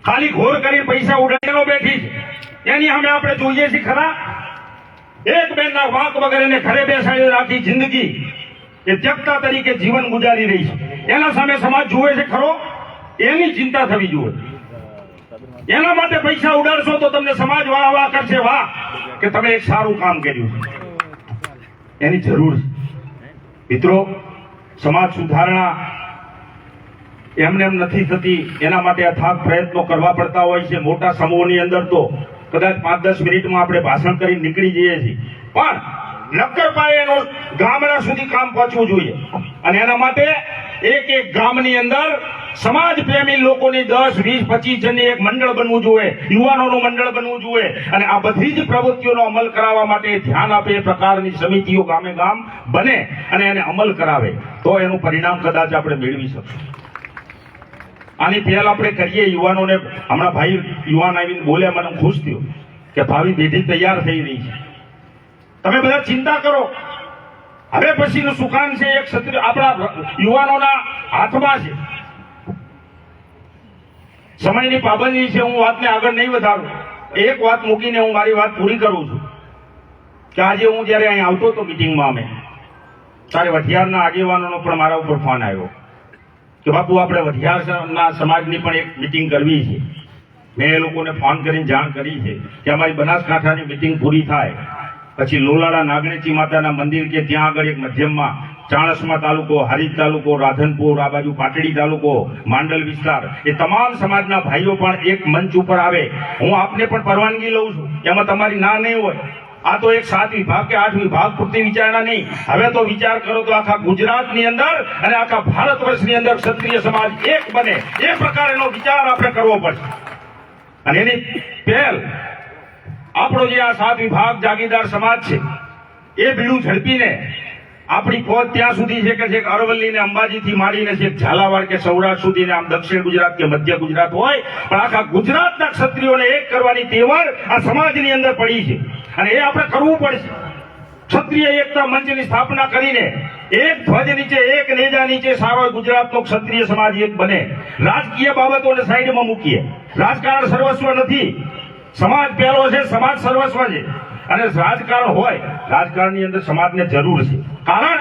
ખાલી ઘોર કરી પૈસા ઉડાડેલો બેઠી છે એની સામે આપણે જોઈએ છીએ ખરા? એક બેનના વાંક વગર એને ઘરે બેસાડી રાખી જિંદગી એ ત્યક્તા તરીકે જીવન ગુજારી રહી છે, એના સામે સમાજ જુએ છે ખરો? એની ચિંતા થવી જોઈએ. એના માટે પૈસા ઉડાડશો તો તમને સમાજ વાહ વાહ કરશે, વાહ કે તમે એક સારું કામ કર્યું છે. એની જરૂર છે મિત્રો. સમાજ સુધારણા એમને એમ નથી થતી, એના માટે અથાગ પ્રયત્નો કરવા પડતા હોય છે. મોટા સમૂહની અંદર તો કદાચ 5-10 મિનિટમાં આપણે ભાષણ કરી નીકળી જઈએ છીએ, પણ નક્કર પાયે એનું ગામડા સુધી કામ પહોંચવું જોઈએ. અને એના માટે એક એક ગામની અંદર સમાજ પ્રેમી લોકોની 10, 20, 25 જણની એક મંડળ બનવું જોઈએ, યુવાનોનું મંડળ બનવું જોઈએ. અને આ બધી જ પ્રવૃત્તિઓનો અમલ કરાવવા માટે ધ્યાન આપે એ પ્રકારની સમિતિઓ ગામે ગામ બને અને એને અમલ કરાવે તો એનું પરિણામ કદાચ આપણે મેળવી શકીશું. આની પહેલ આપણે કરીએ યુવાનોને. હમણાં ભાઈ યુવાન આવીને બોલ્યા, મને ખુશ થયો કે ભાવિ પેઢી તૈયાર થઈ રહી છે. તમે બધા ચિંતા કરો, હવે પછીનું સુકાન છે એક ક્ષત્રિય આપણા યુવાનોના હાથમાં છે. સમયની પાબંદી છે, હું વાતને આગળ નહીં વધારું. એક વાત મૂકીને હું મારી વાત પૂરી કરું છું કે આજે હું જયારે અહીં આવતો હતો મિટિંગમાં, અમે ત્યારે વઢિયારના આગેવાનોનો પણ મારા ઉપર ફોન આવ્યો કે બાપુ આપણે વઢિયારના સમાજની પણ એક મિટિંગ કરવી છે. મેં એ લોકોને ફોન કરીને જાણ કરી છે કે અમારી બનાસકાંઠાની મિટિંગ પૂરી થાય પછી લોલાડા નાગણેચી માતાના મંદિર કે ત્યાં આગળ એક મધ્યમમાં ચાણસ્મા તાલુકો, હારીજ તાલુકો, રાધનપુર, આ બાજુ પાટડી તાલુકો, માંડલ વિસ્તાર, એ તમામ સમાજના ભાઈઓ પણ એક મંચ ઉપર આવે. હું આપને પણ પરવાનગી લઉં છું, એમાં તમારી ના નહીં હોય. આ તો એક 7 વિભાગ કે 8 વિભાગ પૂરતી વિચારણા નહીં. હવે તો વિચાર કરો તો આખા ગુજરાતની અંદર અને આખા ભારત વર્ષની અંદર ક્ષત્રિય સમાજ એક બને એ પ્રકારનો વિચાર આપણે કરવો પડશે. અને એની પહેલ આપણો જે આ 7 વિભાગ જાગીરદાર સમાજ છે એ બીડું ઝડપીને આપણી પહોંચ ત્યાં સુધી છે કે છેક અરવલ્લી ને અંબાજી થી માંડીને છેક ઝાલાવાડ કે સૌરાષ્ટ્ર સુધી ને આમ દક્ષિણ ગુજરાત કે મધ્ય ગુજરાત હોય, પણ આખા ગુજરાતના ક્ષત્રિયોને એક કરવાની તેવડ આ સમાજની અંદર પડી છે અને એ આપણે કરવું પડશે. ક્ષત્રિય એકતા મંચની સ્થાપના કરીને એક ધ્વજ નીચે, એક નેજા નીચે સારો ગુજરાતનો ક્ષત્રિય સમાજ એક બને. રાજકીય બાબતોને સાઈડમાં મૂકીએ. રાજકારણ સર્વસ્વ નથી, સમાજ પહેલો છે, સમાજ સર્વસ્વ છે. અને રાજકારણ હોય, રાજકારણની અંદર સમાજને જરૂર છે. કારણ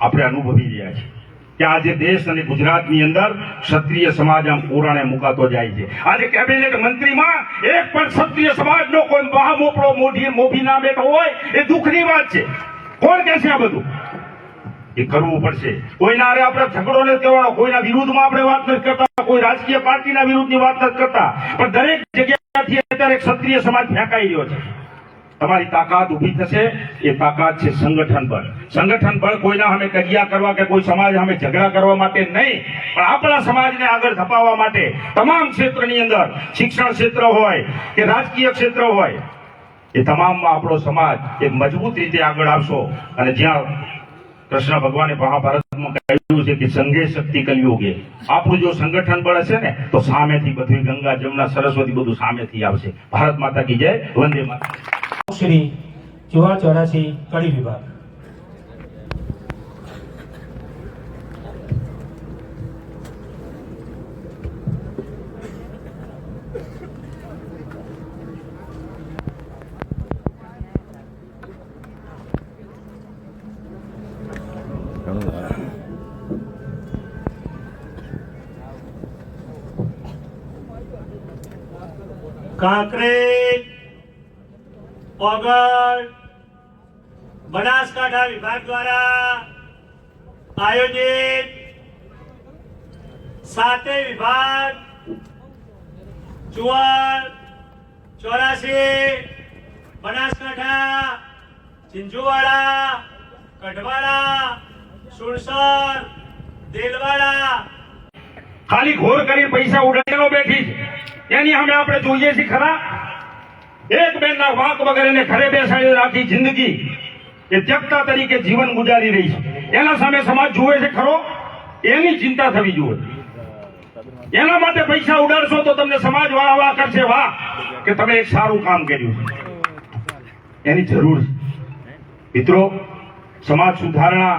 આપણે અનુભવી રહ્યા છીએ કે આજે દેશ અને ગુજરાતની અંદર ક્ષત્રિય સમાજ આમ પુરાણે મુકાતો જાય છે. આજે કેબિનેટ મંત્રીમાં એક પણ ક્ષત્રિય સમાજનો કોઈ મહામોપડો મોભી ના બેઠો હોય એ દુઃખની વાત છે. કોણ કહે છે આ બધું? એ કરવું પડશે. કોઈના હારે આપણે ઝઘડો નથી કરવાનો, કોઈના વિરુદ્ધમાં આપણે વાત નથી કરતા, કોઈ રાજકીય પાર્ટીના વિરુદ્ધની વાત નથી કરતા, પણ દરેક જગ્યાથી અત્યારે ક્ષત્રિય સમાજ ફેંકાઈ રહ્યો છે. તમારી તાકાત ઉભી થશે, એ તાકાત છે સંગઠન બળ. સંગઠન બળ કોઈના સામે કજિયા કરવા કે કોઈ સમાજ સામે ઝઘડા કરવા માટે નહીં, પણ આપણા સમાજને આગળ ધપાવવા માટે તમામ ક્ષેત્રની અંદર, શિક્ષણ ક્ષેત્ર હોય કે રાજકીય ક્ષેત્ર હોય, એ તમામમાં આપણો સમાજ એક મજબૂત રીતે આગળ આવશો. અને જ્યાં કૃષ્ણ ભગવાને મહાભારતમાં કહ્યું છે કે સંઘે શક્તિ કલયુગે, આપણું જો સંગઠન બળ હશે ને તો સામેથી બધું ગંગા જમુના સરસ્વતી બધું સામેથી આવશે. ભારત માતા કી જય, વંદે માતરમ. શ્રી 84 કડી વિભાગ. કાંકરેજ, ઓગળ, બનાસકાંઠા વિભાગ દ્વારા આયોજિત 7 વિભાગ 84 બનાસકાંઠા, ચિંચુવાડા, કઢવાડા, સુરસર, દેલવાડા ખાલી ઘોર કરી પૈસા ઉડાડેલો બેઠી છે એની સામે આપણે જોઈએ છીએ ખરા? એક બેનના વાંક વગર એને ઘરે બેસાડી રાખી જિંદગી એ ત્યક્તા તરીકે જીવન ગુજારી રહી છે, એના સામે સમાજ જુએ છે ખરો? એની ચિંતા થવી જોઈએ. એના માટે પૈસા ઉડાડશો તો તમને સમાજ વાહ વાહ કરશે, વાહ કે તમે એક સારું કામ કર્યું છે. એની જરૂર છે મિત્રો. સમાજ સુધારણા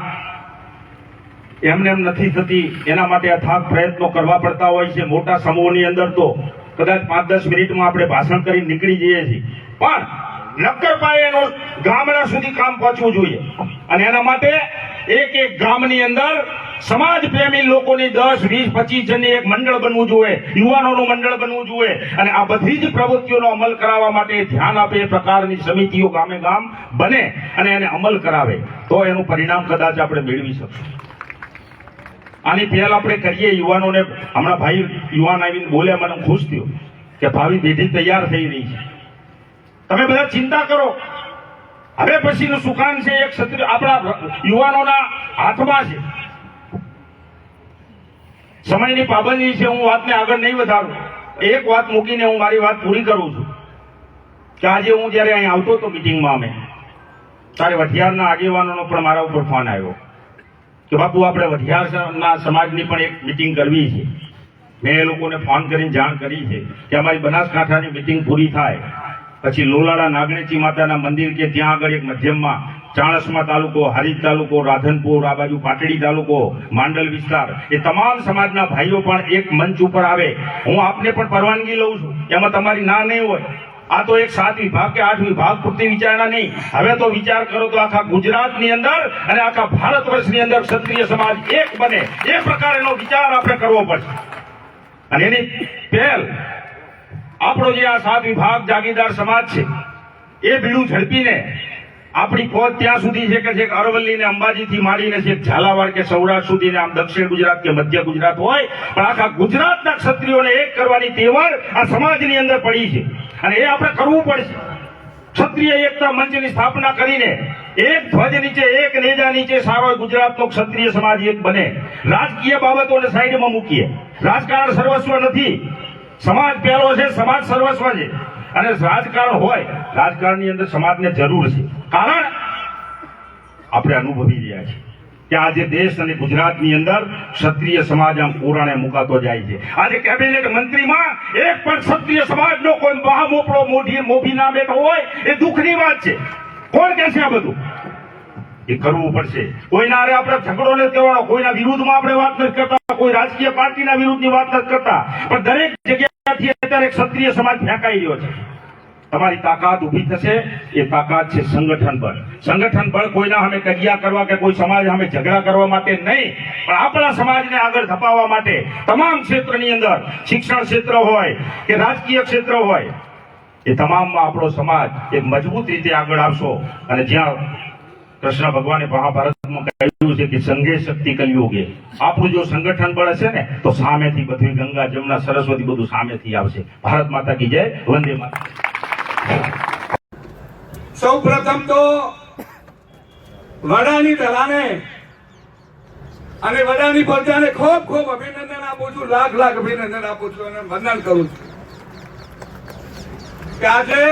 એમને એમ નથી થતી. એના માટે અથાગ પ્રયત્નો કરવા પડતા હોય છે. મોટા સમૂહની અંદર તો કદાચ 5-10 મિનિટમાં આપણે ભાષણ કરી નીકળી જઈએ છીએ, પણ નક્કર પાયે એનું ગામડા સુધી કામ પહોંચવું જોઈએ. અને એના માટે એક એક ગામની અંદર સમાજ પ્રેમી લોકોની 10, 20, 25 જણની એક મંડળ બનવું જોઈએ, યુવાનોનું મંડળ બનવું જોઈએ. અને આ બધી જ પ્રવૃત્તિઓનો અમલ કરાવવા માટે ધ્યાન આપે એ પ્રકારની સમિતિઓ ગામે ગામ બને અને એને અમલ કરાવે તો એનું પરિણામ કદાચ આપણે મેળવી શકશું. આની પહેલ આપણે કરીએ યુવાનોને. હમણાં ભાઈ યુવાન આવીને બોલ્યા, મને ખુશ થયો કે ભાવિ પેઢી તૈયાર થઈ રહી છે. તમે બધા ચિંતા કરો, હવે પછીનું સુકાન છે એક ક્ષત્રિય આપણા યુવાનોના હાથમાં છે. સમયની પાબંદી છે, હું વાતને આગળ નહીં વધારું. એક વાત મૂકીને હું મારી વાત પૂરી કરું છું કે આજે હું જયારે અહીં આવતો હતો મિટિંગમાં, અમે ત્યારે વઢિયારના આગેવાનોનો પણ મારા ઉપર ફોન આવ્યો કે બાપુ આપણે વઢિયારના સમાજની પણ એક મિટિંગ કરવી છે. મેં એ લોકોને ફોન કરીને જાણ કરી છે કે અમારી બનાસકાંઠાની મિટિંગ પૂરી થાય પછી લોલાડા નાગણેચી માતાના મંદિર કે ત્યાં આગળ એક મધ્યમમાં ચાણસ્મા તાલુકો, હારીજ તાલુકો, રાધનપુર, આ બાજુ પાટડી તાલુકો, માંડલ વિસ્તાર, એ તમામ સમાજના ભાઈઓ પણ એક મંચ ઉપર આવે. હું આપને પણ પરવાનગી લઉં છું, એમાં તમારી ના નહીં હોય. આ તો એક 7 વિભાગ કે 8 વિભાગ પૂરતી વિચારણા નહીં. હવે તો વિચાર કરો તો આખા ગુજરાતની અંદર અને આખા ભારત વર્ષની અંદર ક્ષત્રિય સમાજ એક બને એ પ્રકારનો વિચાર આપણે કરવો પડશે. અને એની પહેલ આપણો જે આ 7 વિભાગ જાગીરદાર સમાજ છે એ બીડું ઝડપીને આપણી પહોંચ ત્યાં સુધી છે કે છેક અરવલ્લી ને અંબાજીથી માંડીને છેક ઝાલાવાડ કે સૌરાષ્ટ્ર સુધીને આમ દક્ષિણ ગુજરાત કે મધ્ય ગુજરાત હોય, પણ આખા ગુજરાતના ક્ષત્રિયોને એક કરવાની તેવડ આ સમાજની અંદર પડી છે અને એ આપણે કરવું પડશે. ક્ષત્રિય એકતા મંચની સ્થાપના કરીને એક ધ્વજ નીચે, એક નેજા નીચે સારો ગુજરાતનો ક્ષત્રિય સમાજ એક બને. રાજકીય બાબતોને સાઈડમાં મૂકીએ. રાજકારણ સર્વસ્વ નથી, સમાજ પહેલો છે, સમાજ સર્વસ્વ છે. અને રાજકારણ હોય, રાજકારણની અંદર સમાજને જરૂર છે. કારણ આપણે અનુભવી રહ્યા છીએ કે આજે દેશ અને ગુજરાતની અંદર ક્ષત્રિય સમાજ આમ પુરાણે મુકાતો જાય છે. આજે કેબિનેટ મંત્રીમાં એક પણ ક્ષત્રિય સમાજનો કોઈ મહામોપડો મોભી ના બેઠો હોય એ દુઃખની વાત છે. કોણ કહે છે આ બધું? એ કરવું પડશે. કોઈના હારે આપણે ઝઘડો નથી કરવાનો, કોઈના વિરુદ્ધમાં આપણે વાત નથી કરતા, કોઈ રાજકીય પાર્ટીના વિરુદ્ધની વાત નથી કરતા, પણ દરેક જગ્યાએથી અત્યારે ક્ષત્રિય સમાજ ફેંકાઈ રહ્યો છે. તમારી તાકાત ઊભી થશે, એ તાકાત છે સંગઠન બળ. સંગઠન બળ કોઈના સામે કજિયા કરવા કે કોઈ સમાજ સામે ઝઘડા કરવા માટે નહીં, પણ આપણા સમાજને આગળ ધપાવવા માટે તમામ ક્ષેત્રની અંદર, શિક્ષણ ક્ષેત્ર હોય કે રાજકીય ક્ષેત્ર હોય, એ તમામમાં આપણો સમાજ એક મજબૂત રીતે આગળ આવશો. અને જ્યાં કૃષ્ણ ભગવાને મહાભારતમાં કહ્યું છે કે સંઘે શક્તિ કલયુગે, આપણું જો સંગઠન બળ હશે ને તો સામેથી બધું ગંગા, જમુના, સરસ્વતી બધું સામેથી આવશે. ભારત માતા કી જય, વંદે માતરમ. સૌ પ્રથમ તો વડાની ધરાને અને વડાની પ્રજાને ખૂબ ખૂબ અભિનંદન આપું છું, લાખ લાખ અભિનંદન આપું છું અને વંદન કરું છું કે આજે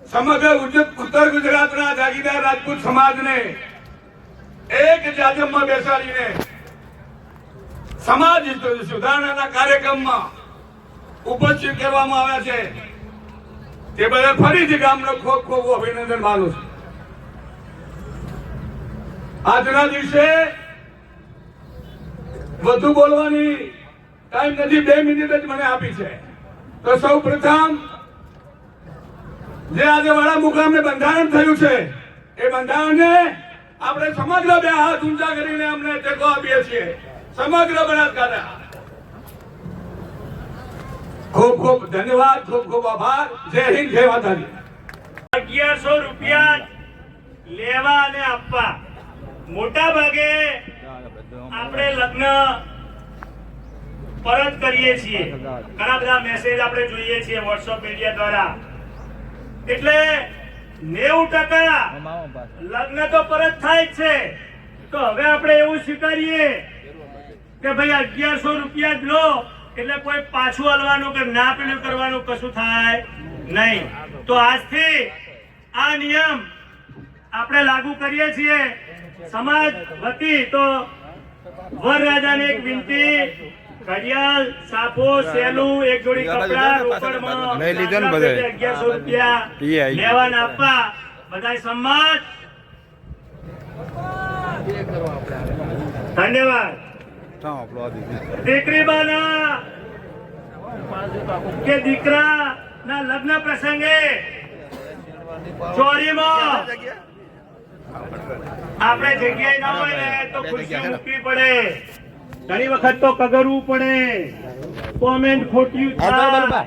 સમગ્ર ઉત્તર ગુજરાતના જાગીરદાર રાજપૂત સમાજને એક જાજમમાં બેસાડીને સમાજ સુધારણાના કાર્યક્રમમાં ઉપસ્થિત કરવામાં આવ્યા છે. તે બધા ફરીથી ગામનો ખૂબ ખૂબ અભિનંદન માનું છું. આજના દિવસે વધુ બોલવાની ટાઈમ નથી, 2 મિનિટ જ મને આપી છે. તો સૌ પ્રથમ જે આજે વડા મુકામે બંધારણ થયું છે એ બંધારણને આપણે સમગ્ર 2 હાથ ઊંચા કરીને અમને ટેકો આપીએ છીએ. સમગ્ર બનાસકાંઠા ખૂબ ખૂબ ધન્યવાદ, ખૂબ ખૂબ આભાર. જય હિન્દ, જય માતાજી. 1100 રૂપિયા લેવા અને આપવા. મોટા ભાગે આપણે લગ્ન પરત કરીએ છીએ, ઘણા બધા મેસેજ આપણે જોઈએ છીએ વોટ્સઅપ મીડિયા દ્વારા. એટલે 90% લગ્ન તો પરત થાય જ છે. તો હવે આપણે એવું સ્વીકારીએ કે ભાઈ 1100 રૂપિયા જ લો એટલે કોઈ પાછું હલવાનું કે ના પેલું કરવાનું કશું થાય નહીં. તો આજથી આ નિયમ આપણે લાગુ કરીએ છીએ સમાજ વતી. તો વરરાજાને એક વિનંતી, ઘડિયાળ, સાફો, સેલું, એક જોડી કપડા રોકડમાં 1100 રૂપિયા લેવા ને આપવા. બધા સમાજ ધન્યવાદ. દીકરી બાના કે દીકરા ના લગ્ન પ્રસંગે ચોરીમાં આપણે જગ્યાએ ના હોય ને તો ખુરશી મૂકવી પડે, ઘણી વખત તો કગરવું પડે, કોમેન્ટ ખોટી થાય.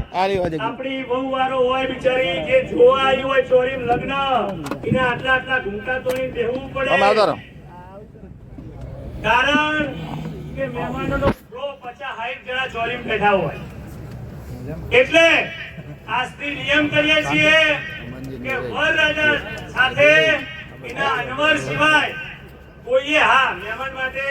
આપણી બહુ વારો હોય બિચારી જે જોવા આવી હોય ચોરી લગ્ન, એને આટલા આટલા ઘૂંટા તોડી દેવું પડે, કારણ કે મહેમાનોનો ફ્લો 50-60 જણા ચોરી બેઠા હોય. એટલે આજથી નિયમ કરીએ છીએ કે વરરાજા સાથે એના અનવર સિવાય કોઈએ મહેમાન માટે